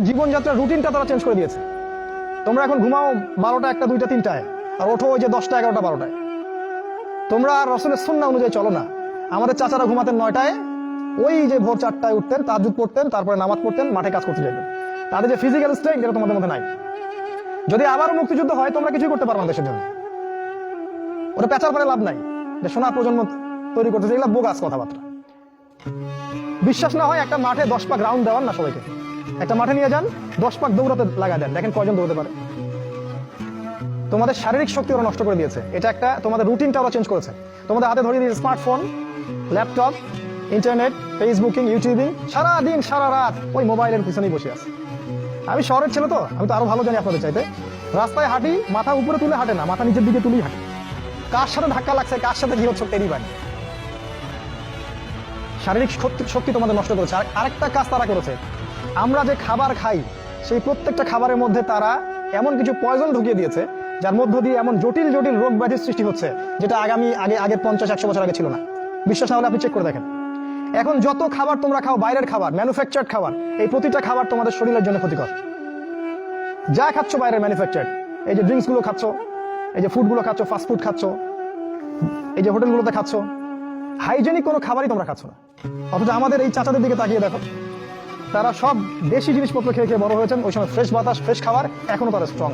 জীবনযাত্রার রুটিনটা তারা চেঞ্জ করে দিয়েছে। তোমরা এখন ঘুমাও 12টা, 1টা, 2টা, 3টায়, আর ওঠো ওই যে 10টা, 11টা, 12টায়। তোমরা আর রাসূলের সুন্নাহ অনুযায়ী চলো না। আমাদের চাচারা ঘুমাতেন 9টায়, ওই যে ভোর 4টায় উঠতেন, তাহাজ্জুদ পড়তেন, তারপরে নামাজ পড়তেন, মাঠে কাজ করতে যেতেন। তাদের যে ফিজিক্যাল স্ট্রেংথ এটা তোমাদের মধ্যে নাই। যদি আবারও মুক্তিযুদ্ধ হয় তোমরা কিছুই করতে পারবে না দেশের জন্য। ওটা পেঁচার পরে লাভ নাই যে সোনার প্রজন্ম তৈরি করতেছে, এগুলো বোগাস কথাবার্তা। বিশ্বাস না হয় একটা মাঠে 10 পাক রাউন্ড দেওয়ার না সবাইকে, একটা মাঠে নিয়ে যান, 10 পাক দৌড়াতে লাগা দেন, দেখেন কয়জন দৌড়াতে পারে। তোমাদের শারীরিক শক্তি ওরা নষ্ট করে দিয়েছে। এটা একটা তোমাদের রুটিনটা ওরা চেঞ্জ করেছে। তোমাদের হাতে ধরিয়ে দিয়েছে smartphone, laptop, internet, Facebooking, YouTubing, সারাদিন সারা রাত ওই মোবাইলের পিছনেই বসে আছে। আমি শহরের ছেলে তো, আমি তো আরো ভালো জানি আপনাদের চাইতে। রাস্তায় হাঁটি, মাথা উপরে তুলে হাঁটে না, মাথা নিচের দিকে তুলেই হাঁটি। কার সাথে ধাক্কা লাগছে, কার সাথে কি হচ্ছে টেরই পায় না। শারীরিক শক্তি তোমাদের নষ্ট করেছে। আরেকটা কাজ তারা করেছে, আমরা যে খাবার খাই সেই প্রত্যেকটা খাবারের মধ্যে তারা এমন কিছু পয়জন ঢুকিয়ে দিয়েছে যার মধ্য দিয়ে এমন জটিল জটিল রোগ ব্যাধির সৃষ্টি হচ্ছে যেটা আগে 50-100 বছর আগে ছিল না। বিশ্বাস না হলে আপনি চেক করে দেখেন। এখন যত খাবার তোমরা খাও, বাইরের খাবার, ম্যানুফ্যাকচার্ড খাবার, এই প্রতিটা খাবার তোমাদের শরীরের জন্য ক্ষতিকর। যা খাচ্ছ বাইরের ম্যানুফ্যাকচার্ড, এই যে ড্রিঙ্কস গুলো খাচ্ছ, এই যে ফুড গুলো খাচ্ছ, ফাস্ট ফুড খাচ্ছ, এই যে হোটেলগুলোতে খাচ্ছ, হাইজেনিক কোনো খাবারই তোমরা খাচ্ছ না। অথচ আমাদের এই চাচাদের দিকে তাকিয়ে দেখো, তারা সব দেশি জিনিসপত্র খেয়ে খেয়ে বড় হয়েছেন। ওই সময় ফ্রেশ বাতাস, ফ্রেশ খাবার, এখনো তারা স্ট্রং।